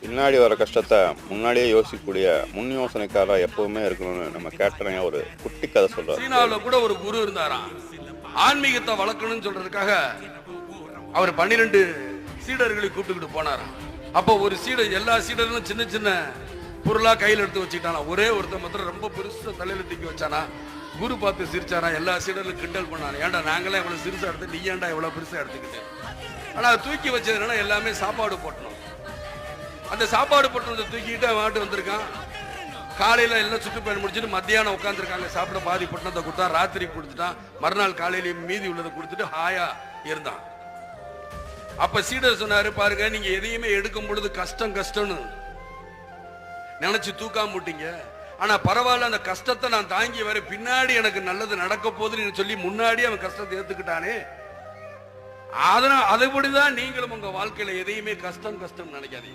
பின்னாடி வர கஷ்டத்தை முன்னாடியே யோசிக்கக்கூடிய முன் யோசனைக்காரா எப்பவுமே இருக்கணும்னு நம்ம கேப்டனையா ஒரு குட்டி கதை சொல்றாரு. சீனாவில் கூட ஒரு குரு இருந்தாராம். ஆன்மீகத்தை வளர்க்கணும்னு சொல்றதுக்காக அவர் 12 சீடர்களை கூப்பிட்டுக்கிட்டு போனாராம். அப்போ ஒரு சீடர், எல்லா சீடர்களும் சின்ன சின்ன பொருளா கையில் எடுத்து வச்சுக்கிட்டானா. ஒரே ஒருத்தர் மாத்திரம் ரொம்ப பெருசா தலையில தூக்கி வச்சானா. குரு பார்த்து சிரிச்சாரா. எல்லா சீடர்களும் கிண்டல் பண்ணாங்க. ஏன்டா நாங்களே இவ்வளவு சிறுசா எடுத்து, நீ ஏன்டா இவ்வளவு பெருசா எடுத்துக்கிட்டு. ஆனா தூக்கி வச்சதுனால எல்லாமே சாப்பாடு போட்டணும். அந்த சாப்பாடு போட்டதை தூக்கிட்டு மாட்டு வந்திருக்கான். காலையில எல்லாம் சுற்றுப்பயணம் முடிச்சுட்டு மத்தியானம் உட்காந்துருக்காங்க. சாப்பிட பாதி பட்டணத்தை கொடுத்தா, ராத்திரி கொடுத்துட்டான். மறுநாள் காலையில மீதி உள்ளதை கொடுத்துட்டு ஹாயா இருந்தான். அப்ப சீடர் சொன்னாரு, பாருங்க நீங்க எதையுமே எடுக்கும் பொழுது கஷ்டம் கஷ்டம்னு நினைச்சு தூக்காம போட்டீங்க. ஆனா பரவாயில்ல, அந்த கஷ்டத்தை நான் தாங்கி வர, பின்னாடி எனக்கு நல்லது நடக்க போகுதுன்னு சொல்லி முன்னாடி அவன் கஷ்டத்தை ஏத்துக்கிட்டானே. அதனால அதைப்படிதான் நீங்களும் உங்க வாழ்க்கையில எதையுமே கஷ்டம் கஷ்டம் நினைக்காதீங்க.